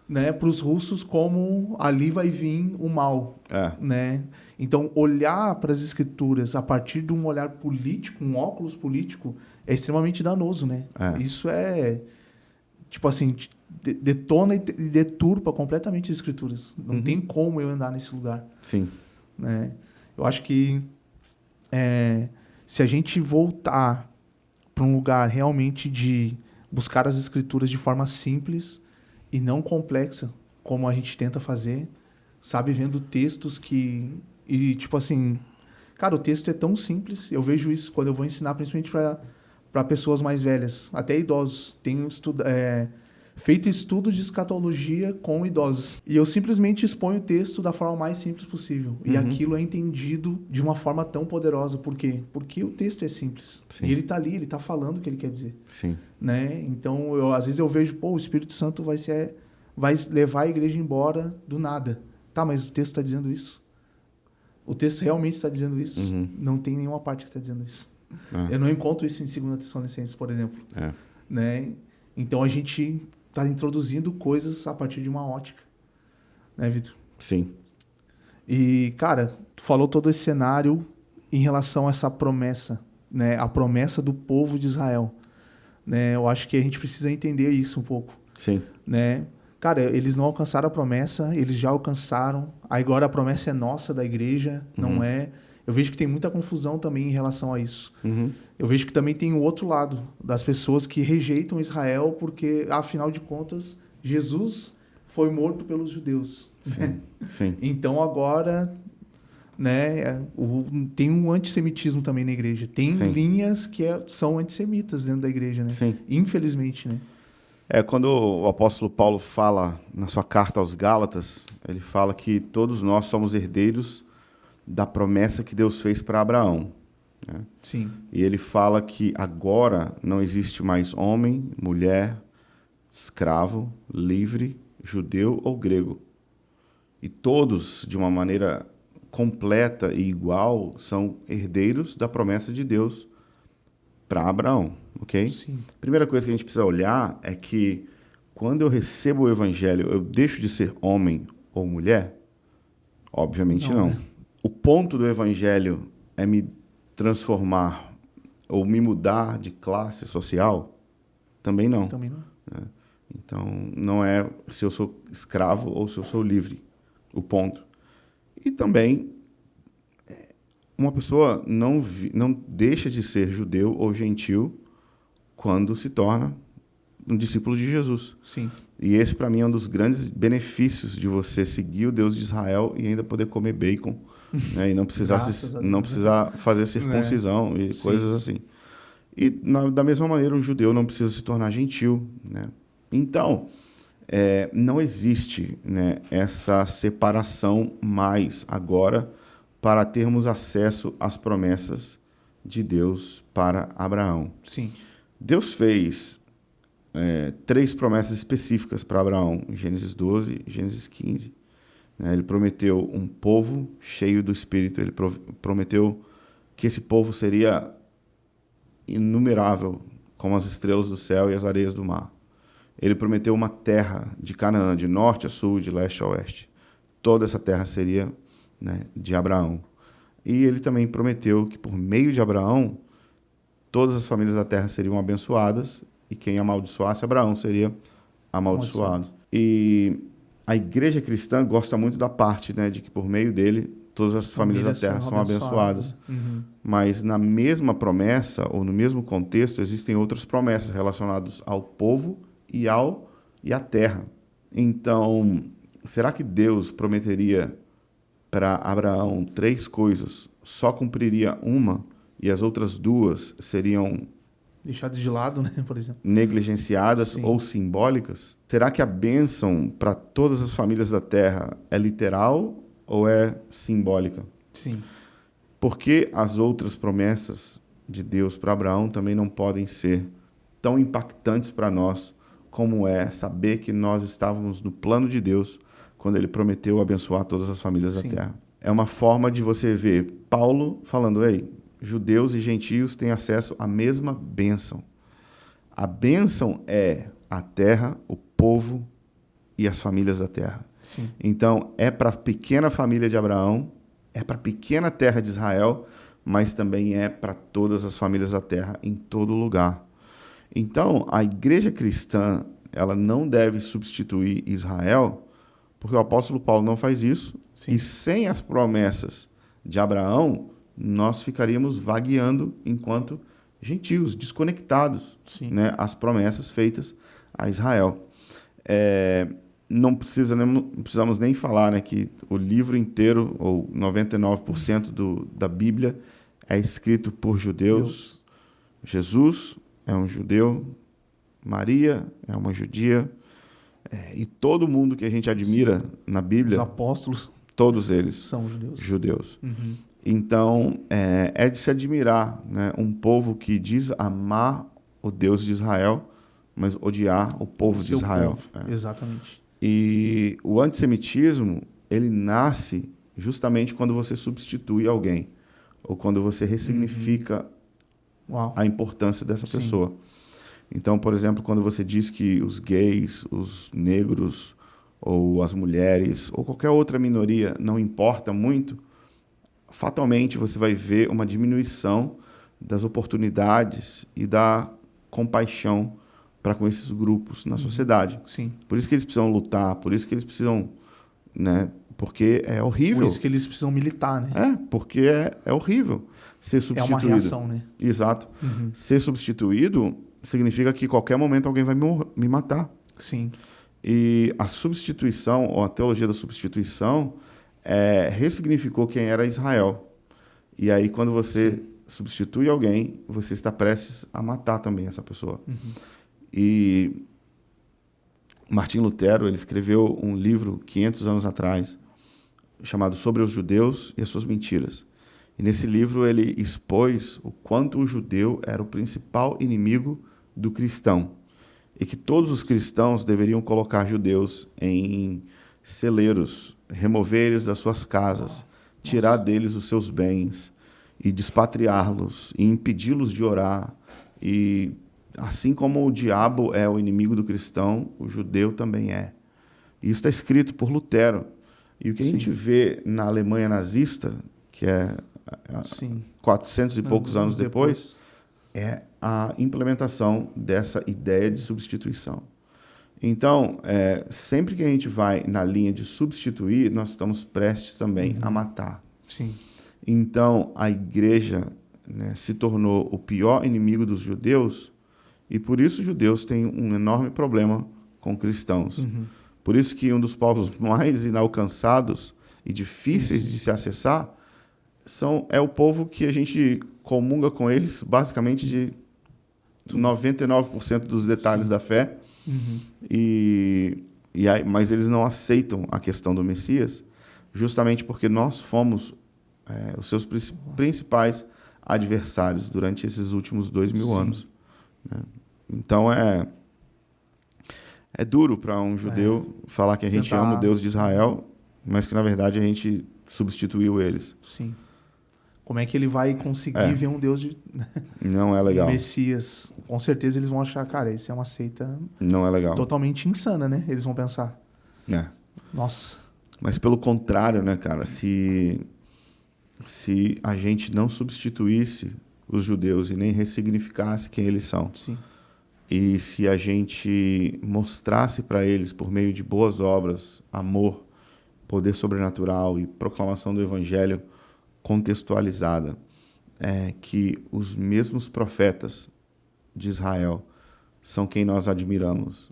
né, para os russos como ali vai vir o mal. Né? Então, olhar para as escrituras a partir de um olhar político, um óculos político, é extremamente danoso, né? Isso tipo assim, detona e deturpa completamente as escrituras. Não tem como eu andar nesse lugar. Sim. Né? Eu acho que se a gente voltar para um lugar realmente de buscar as escrituras de forma simples e não complexa, como a gente tenta fazer, sabe, vendo textos e tipo assim, cara, o texto é tão simples, eu vejo isso quando eu vou ensinar, principalmente para pessoas mais velhas, até idosos. Tenho feito estudo de escatologia com idosos. E eu simplesmente exponho o texto da forma mais simples possível. E aquilo é entendido de uma forma tão poderosa. Por quê? Porque o texto é simples. Sim. E ele está ali, ele está falando o que ele quer dizer. Sim. Né? Então, às vezes eu vejo, o Espírito Santo vai levar a igreja embora do nada. Tá, mas o texto está dizendo isso? O texto realmente está dizendo isso? Não tem nenhuma parte que está dizendo isso. Eu não encontro isso em 2 Tessalonicenses, por exemplo. Né? Então, a gente está introduzindo coisas a partir de uma ótica. Né, Vitor? Sim. E, cara, tu falou todo esse cenário em relação a essa promessa, né? A promessa do povo de Israel. Né? Eu acho que a gente precisa entender isso um pouco. Sim. Né? Cara, eles não alcançaram a promessa, eles já alcançaram. Agora a promessa é nossa, da igreja, não é. Eu vejo que tem muita confusão também em relação a isso. Eu vejo que também tem o outro lado, das pessoas que rejeitam Israel porque, afinal de contas, Jesus foi morto pelos judeus. Sim. Né? Sim. Então agora, né, tem um antissemitismo também na igreja. Tem linhas que são antissemitas dentro da igreja, né? Sim. Infelizmente, né? Quando o apóstolo Paulo fala na sua carta aos Gálatas, ele fala que todos nós somos herdeiros da promessa que Deus fez para Abraão. Né? Sim. E ele fala que agora não existe mais homem, mulher, escravo, livre, judeu ou grego. E todos, de uma maneira completa e igual, são herdeiros da promessa de Deus para Abraão, ok? Sim. Primeira coisa que a gente precisa olhar é que quando eu recebo o evangelho, eu deixo de ser homem ou mulher? Obviamente não. Né? O ponto do evangelho é me transformar ou me mudar de classe social? Também não. Também não. Então, não é se eu sou escravo ou se eu sou livre, o ponto. E também, uma pessoa não deixa de ser judeu ou gentil quando se torna um discípulo de Jesus. Sim. E esse, para mim, é um dos grandes benefícios de você seguir o Deus de Israel e ainda poder comer bacon, né? E não precisar fazer circuncisão e Sim. coisas assim. E, da mesma maneira, um judeu não precisa se tornar gentil, né? Então, não existe, né, essa separação mais agora para termos acesso às promessas de Deus para Abraão. Sim. Deus fez 3 promessas específicas para Abraão, em Gênesis 12 e Gênesis 15. Né? Ele prometeu um povo cheio do Espírito, ele prometeu que esse povo seria inumerável, como as estrelas do céu e as areias do mar. Ele prometeu uma terra de Canaã, de norte a sul, de leste a oeste. Toda essa terra seria, né, de Abraão. E ele também prometeu que, por meio de Abraão, todas as famílias da terra seriam abençoadas e quem amaldiçoasse Abraão seria amaldiçoado. E a igreja cristã gosta muito da parte, né, de que, por meio dele, todas as famílias da terra são abençoadas. Uhum. Mas na mesma promessa, ou no mesmo contexto, existem outras promessas relacionadas ao povo e à terra. Então, será que Deus prometeria para Abraão 3 coisas, só cumpriria uma e as outras 2 seriam deixadas de lado, né, por exemplo, negligenciadas Sim. ou simbólicas? Será que a bênção para todas as famílias da terra é literal ou é simbólica? Sim. Por que as outras promessas de Deus para Abraão também não podem ser tão impactantes para nós como é saber que nós estávamos no plano de Deus quando ele prometeu abençoar todas as famílias Sim. da terra? É uma forma de você ver Paulo falando, ei, judeus e gentios têm acesso à mesma bênção. A bênção é a terra, o povo e as famílias da terra. Sim. Então, é para a pequena família de Abraão, é para a pequena terra de Israel, mas também é para todas as famílias da terra, em todo lugar. Então, a igreja cristã, ela não deve substituir Israel, porque o apóstolo Paulo não faz isso, Sim. e sem as promessas de Abraão, nós ficaríamos vagueando enquanto gentios, desconectados, né, às promessas feitas a Israel. Não precisamos nem falar, né, que o livro inteiro, ou 99% da Bíblia, é escrito por judeus. Jesus é um judeu, Maria é uma judia, e todo mundo que a gente admira na Bíblia, os apóstolos, todos eles são judeus. Uhum. Então, é de se admirar, né, um povo que diz amar o Deus de Israel, mas odiar o povo de Israel. Exatamente. E o antissemitismo, ele nasce justamente quando você substitui alguém, ou quando você ressignifica a importância dessa pessoa. Então, por exemplo, quando você diz que os gays, os negros, ou as mulheres, ou qualquer outra minoria não importa muito, fatalmente você vai ver uma diminuição das oportunidades e da compaixão para com esses grupos na sociedade. Sim. Por isso que eles precisam lutar, por isso que eles precisam, né, porque é horrível. Por isso que eles precisam militar, né? Porque é horrível ser substituído. É uma reação, né? Exato. Uhum. Ser substituído significa que a qualquer momento alguém vai me matar. Sim. E a substituição, ou a teologia da substituição, ressignificou quem era Israel. E aí, quando você substitui alguém, você está prestes a matar também essa pessoa. Uhum. E Martim Lutero, ele escreveu um livro 500 anos atrás, chamado Sobre os Judeus e as Suas Mentiras. E nesse livro ele expôs o quanto o judeu era o principal inimigo do cristão. E que todos os cristãos deveriam colocar judeus em celeiros, remover eles das suas casas, tirar deles os seus bens, e despatriá-los, e impedi-los de orar, E assim como o diabo é o inimigo do cristão, o judeu também é. Isso está escrito por Lutero. E o que a gente vê na Alemanha nazista, que é 400 e poucos anos depois, é a implementação dessa ideia de substituição. Então, sempre que a gente vai na linha de substituir, nós estamos prestes também a matar. Sim. Então, a igreja, né, se tornou o pior inimigo dos judeus, e por isso os judeus têm um enorme problema com cristãos. Por isso que um dos povos mais inalcançados e difíceis de se acessar é o povo que a gente comunga com eles, basicamente, de 99% dos detalhes da fé. Mas eles não aceitam a questão do Messias, justamente porque nós fomos os seus principais adversários durante esses últimos 2000 anos. Né? Então, é duro para um judeu falar que a gente ama o Deus de Israel, mas que, na verdade, a gente substituiu eles. Sim. Como é que ele vai conseguir ver um Deus Não é legal. Um Messias? Com certeza eles vão achar, cara, isso é uma seita não é legal. Totalmente insana, né? Eles vão pensar. Nossa. Mas pelo contrário, né, cara? Se a gente não substituísse os judeus e nem ressignificasse quem eles são, e se a gente mostrasse para eles, por meio de boas obras, amor, poder sobrenatural e proclamação do evangelho contextualizada, que os mesmos profetas de Israel são quem nós admiramos.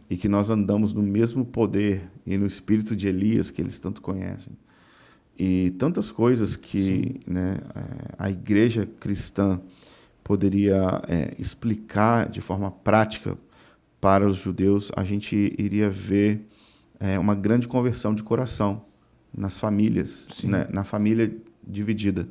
E que nós andamos no mesmo poder e no espírito de Elias que eles tanto conhecem. E tantas coisas que, né, a igreja cristã poderia explicar de forma prática para os judeus, a gente iria ver uma grande conversão de coração nas famílias, né, na família dividida.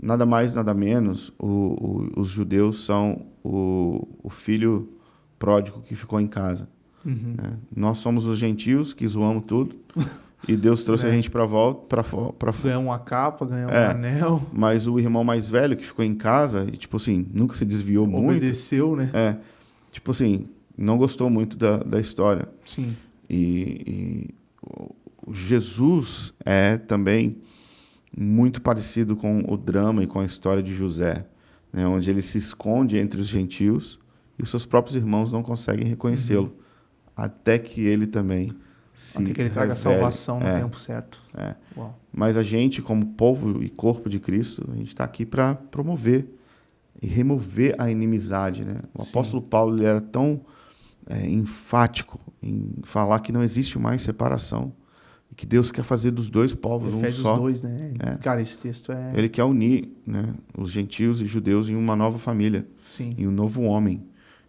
Nada mais, nada menos, os judeus são o filho pródigo que ficou em casa. Né? Nós somos os gentios que zoamos tudo e Deus trouxe a gente para volta, para ganhou uma capa, ganhou um anel. Mas o irmão mais velho que ficou em casa e, tipo assim, nunca se desviou muito. Obedeceu, né? Tipo assim, não gostou muito da história. Sim. E Jesus é também muito parecido com o drama e com a história de José, né, onde ele se esconde entre os gentios e os seus próprios irmãos não conseguem reconhecê-lo, até que ele também se até que ele traga a salvação no tempo certo. Mas a gente, como povo e corpo de Cristo, a gente está aqui para promover e remover a inimizade. Né? O apóstolo Paulo ele era tão enfático em falar que não existe mais separação. Que Deus quer fazer dos dois povos um só. Dos dois, né? Cara, esse texto Ele quer unir, né, os gentios e judeus em uma nova família, em um novo homem.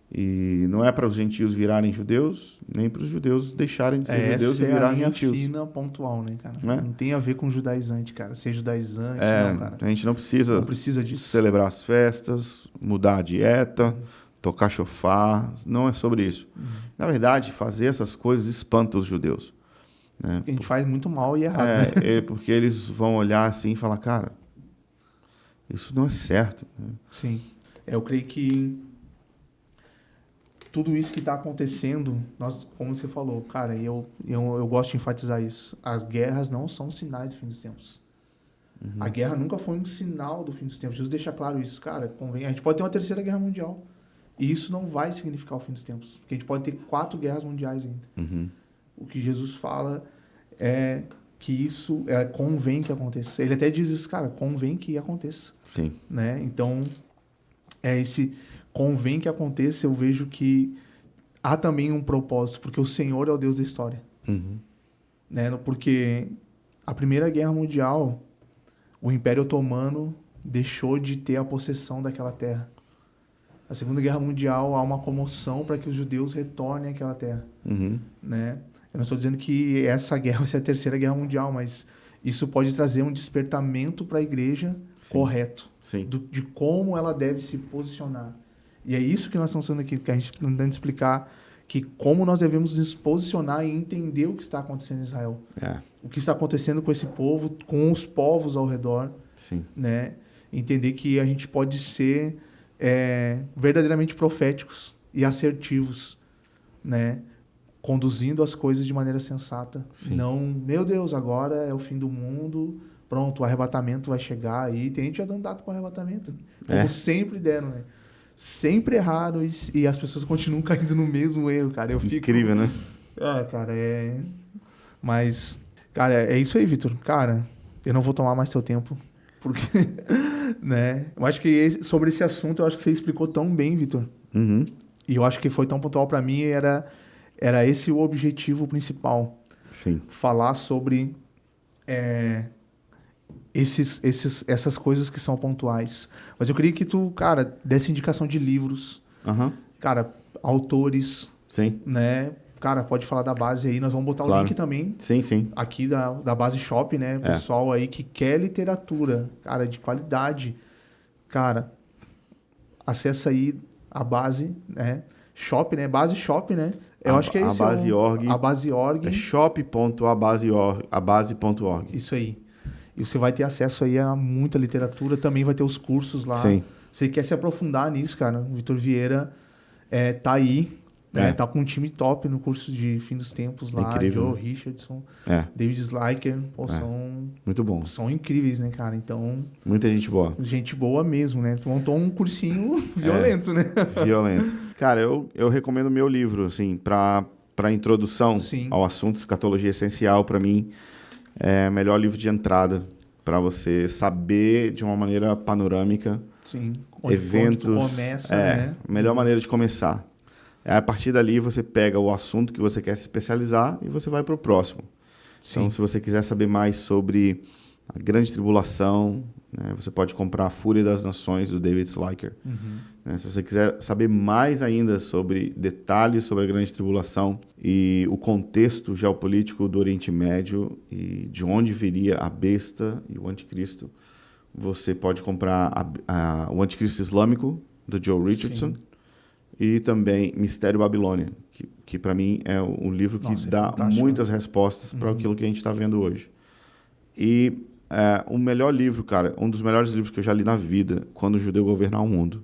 E não é para os gentios virarem judeus, nem para os judeus deixarem de ser judeus e virar gentios. Essa é a linha fina, pontual, né, cara? Não tem a ver com judaizante, cara. Ser judaizante, não, cara. A gente não precisa disso. Celebrar as festas, mudar a dieta, tocar chofar. Não é sobre isso. Na verdade, fazer essas coisas espanta os judeus. Né? A gente faz muito mal e errado. Né? Porque eles vão olhar assim e falar, cara, isso não é certo. Né? Sim. Eu creio que tudo isso que está acontecendo, como você falou, cara, eu gosto de enfatizar isso. As guerras não são sinais do fim dos tempos. A guerra nunca foi um sinal do fim dos tempos. Jesus deixa claro isso, cara. A gente pode ter uma terceira guerra mundial. E isso não vai significar o fim dos tempos. Porque a gente pode ter 4 guerras mundiais ainda. O que Jesus fala é que isso convém que aconteça. Ele até diz isso, cara, convém que aconteça. Sim. Né? Então, esse convém que aconteça, eu vejo que há também um propósito, porque o Senhor é o Deus da história. Né? Porque a Primeira Guerra Mundial, o Império Otomano deixou de ter a possessão daquela terra. A Segunda Guerra Mundial, há uma comoção para que os judeus retornem àquela terra. Né? Eu não estou dizendo que essa guerra vai ser a Terceira Guerra Mundial, mas isso pode trazer um despertamento para a igreja correto. De como ela deve se posicionar. E é isso que nós estamos falando aqui, que a gente está tentando explicar, que como nós devemos nos posicionar e entender o que está acontecendo em Israel. O que está acontecendo com esse povo, com os povos ao redor. Né? Entender que a gente pode ser verdadeiramente proféticos e assertivos, né? Conduzindo as coisas de maneira sensata. Sim. Não, meu Deus, agora é o fim do mundo, pronto, o arrebatamento vai chegar aí. Tem gente já dando data para o arrebatamento, como sempre deram, né? Sempre erraram e as pessoas continuam caindo no mesmo erro, cara. Eu fico... Incrível, né? cara, Mas, cara, é isso aí, Vitor. Cara, eu não vou tomar mais seu tempo, porque, né? Eu acho que sobre esse assunto, eu acho que você explicou tão bem, Vitor. Uhum. E eu acho que foi tão pontual para mim, era esse o objetivo principal. Sim. Falar sobre essas coisas que são pontuais. Mas eu queria que tu, cara, desse indicação de livros, Uhum. cara, autores, Sim. né? Cara, pode falar da base aí. Nós vamos botar o Claro. link também Sim, sim. aqui da Base Shop, né? Pessoal aí que quer literatura, cara, de qualidade. Cara, acessa aí a Base, né? Shop, né? Base Shop, né? Eu acho que é isso. A Base.org. A Base.org. É shop.abase.org. Isso aí. E você vai ter acesso aí a muita literatura. Também vai ter os cursos lá. Sim. Você quer se aprofundar nisso, cara? O Vitor Vieira tá aí. Né? Tá com um time top no curso de Fim dos Tempos lá. Incrível. Joe Richardson, David Slyker. Pô, são... Muito bom. São incríveis, né, cara? Então... Muita gente boa. Gente boa mesmo, né? Tu montou um cursinho violento, né? Violento. Cara, eu recomendo meu livro, assim, para introdução ao assunto. Escatologia Essencial, para mim, é o melhor livro de entrada para você saber de uma maneira panorâmica. Sim. Eventos. Onde tu começa, né? Melhor maneira de começar. A partir dali, você pega o assunto que você quer se especializar e você vai para o próximo. Sim. Então, se você quiser saber mais sobre a Grande Tribulação, né, você pode comprar A Fúria das Nações, do David Slyker. Né, se você quiser saber mais ainda sobre detalhes sobre a Grande Tribulação e o contexto geopolítico do Oriente Médio e de onde viria a besta e o anticristo, você pode comprar o Anticristo Islâmico, do Joe Richardson. Sim. E também Mistério Babilônia, que para mim é um livro que dá muitas respostas para aquilo que a gente está vendo hoje. E o melhor livro, cara, um dos melhores livros que eu já li na vida, Quando o Judeu Governar o Mundo,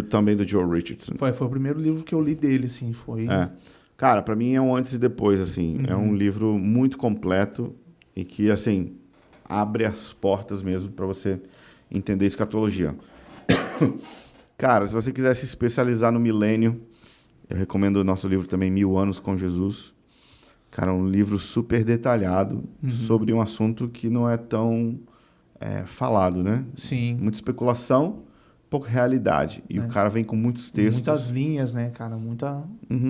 também do Joe Richardson. Foi o primeiro livro que eu li dele, assim, foi... Cara, para mim é um antes e depois, assim. É um livro muito completo e que, assim, abre as portas mesmo para você entender escatologia. Cara, se você quiser se especializar no milênio, eu recomendo o nosso livro também, 1000 Anos com Jesus. Cara, um livro super detalhado sobre um assunto que não é tão falado, né? Sim. Muita especulação, pouca realidade. E o cara vem com muitos textos. Muitas linhas, né, cara?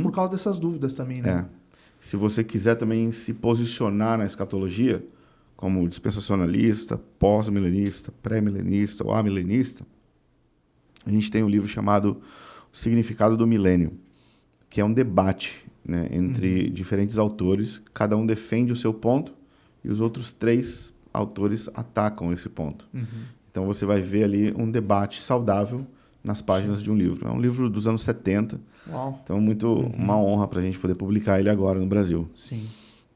Por causa dessas dúvidas também, né? Se você quiser também se posicionar na escatologia, como dispensacionalista, pós-milenista, pré-milenista ou amilenista, a gente tem um livro chamado O Significado do Milênio, que é um debate, né, entre diferentes autores. Cada um defende o seu ponto e os outros 3 autores atacam esse ponto. Então você vai ver ali um debate saudável nas páginas de um livro. É um livro dos anos 70. Uau. Então uma honra para a gente poder publicar ele agora no Brasil. Sim.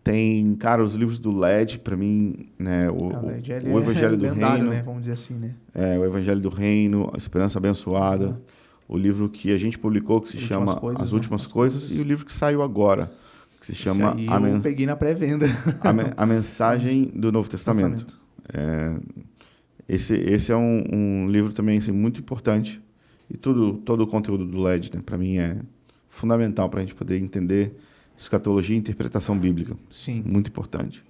Tem, cara, os livros do LED, para mim, né, o Evangelho do Reino, né, vamos dizer assim, né? O Evangelho do Reino, a Esperança Abençoada, o livro que a gente publicou, que se chama As Últimas Coisas, e o livro que saiu agora, que se chama... eu peguei na pré-venda. A Mensagem do Novo Testamento. Esse é um livro também assim, muito importante, e todo o conteúdo do LED, né, para mim, é fundamental para a gente poder entender escatologia e interpretação bíblica. Sim. Muito importante.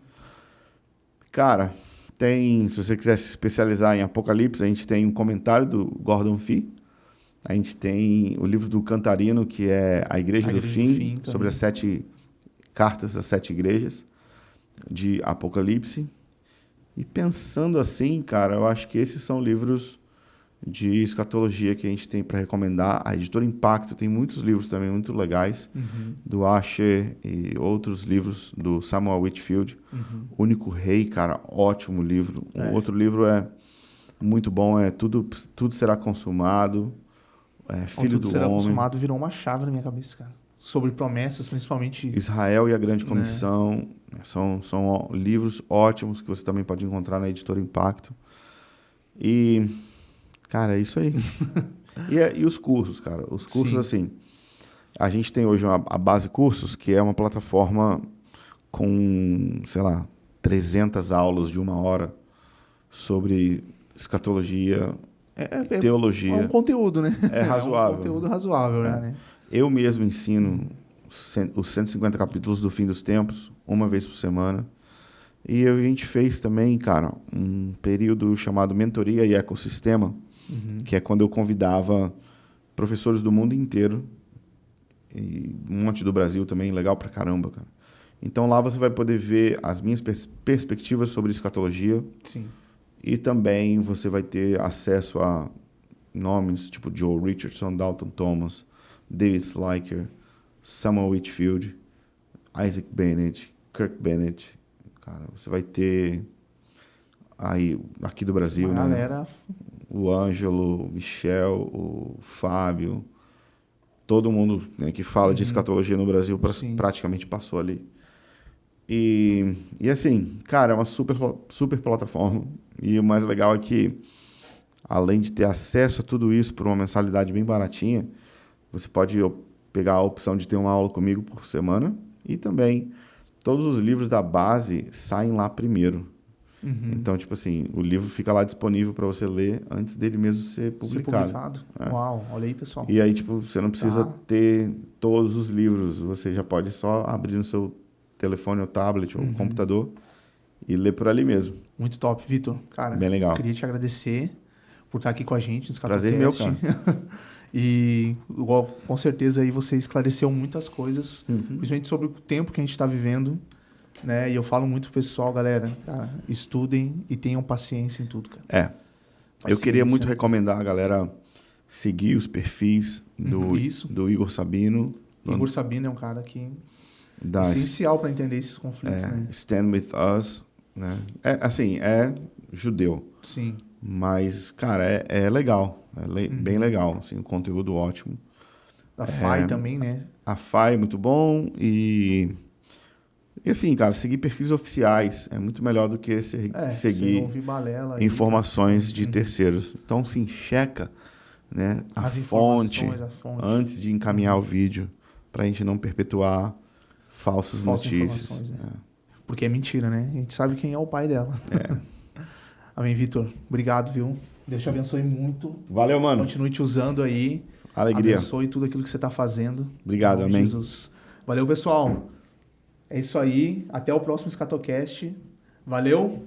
Cara, se você quiser se especializar em Apocalipse, a gente tem um comentário do Gordon Fee. A gente tem o livro do Cantarino, que é A Igreja do Fim, sobre as 7 cartas das 7 igrejas de Apocalipse. E pensando assim, cara, eu acho que esses são livros de escatologia que a gente tem para recomendar. A Editora Impacto tem muitos livros também muito legais, do Asher e outros livros do Samuel Whitfield. Único Rei, cara, ótimo livro. Um outro livro muito bom, Tudo Será Consumado, Filho do Homem. Tudo Será Consumado virou uma chave na minha cabeça, cara. Sobre promessas, principalmente... Israel e a Grande Comissão. São livros ótimos que você também pode encontrar na Editora Impacto. E... cara, é isso aí. E os cursos, cara? Os cursos, Sim. assim, a gente tem hoje a Base Cursos, que é uma plataforma com, sei lá, 300 aulas de 1 hora sobre escatologia, É um teologia. conteúdo, né? É É um razoável. conteúdo razoável, É. né? Eu mesmo ensino os 150 capítulos do Fim dos Tempos, uma vez por semana. E a gente fez também, cara, um período chamado Mentoria e Ecossistema, Uhum. que é quando eu convidava professores do mundo inteiro, e um monte do Brasil também, legal pra caramba, cara. Então lá você vai poder ver as minhas perspectivas sobre escatologia Sim. e também você vai ter acesso a nomes tipo Joe Richardson, Dalton Thomas, David Slyker, Samuel Whitfield, Isaac Bennett, Kirk Bennett. Cara, você vai ter aí aqui do Brasil, Uma né? galera. O Ângelo, o Michel, o Fábio, todo mundo, né, que fala de escatologia no Brasil Sim. praticamente passou ali. E assim, cara, é uma super plataforma. E o mais legal é que, além de ter acesso a tudo isso por uma mensalidade bem baratinha, você pode pegar a opção de ter uma aula comigo por semana e também todos os livros da base saem lá primeiro. Uhum. Então, tipo assim, o livro fica lá disponível para você ler antes dele mesmo ser publicado. É. Uau, olha aí, pessoal. E aí, tipo, você não precisa Tá. ter todos os livros. Você já pode só abrir no seu telefone ou tablet ou computador e ler por ali mesmo. Muito top, Vitor. Cara, Bem legal. queria te agradecer por estar aqui com a gente no Prazer meu, Scatocast. cara. E igual, com certeza aí você esclareceu muitas coisas, principalmente sobre o tempo que a gente está vivendo, né? E eu falo muito pro pessoal, galera, cara, estudem e tenham paciência em tudo, cara. É. Eu Paciência. queria muito recomendar a galera seguir os perfis Isso. do Igor Sabino. Igor Sabino é um cara que Da essencial para entender esses conflitos, né? Stand With Us, né? É, assim, é judeu. Sim. Mas, cara, é legal. Bem legal. Assim, um conteúdo ótimo. A FAI também, né? A FAI é muito bom e assim, cara, seguir perfis oficiais é muito melhor do que Você não seguir ouvir balela aí, informações de terceiros. Então, sim, checa, né, a fonte antes de encaminhar o vídeo para a gente não perpetuar falsas notícias. Informações, né? Porque é mentira, né? A gente sabe quem é o pai dela. Amém, Vitor. Obrigado, viu? Deus te abençoe muito. Valeu, mano. Continue te usando aí. Alegria. Abençoe tudo aquilo que você está fazendo. Obrigado, amém. Jesus. Valeu, pessoal. É isso aí. Até o próximo Scatocast. Valeu.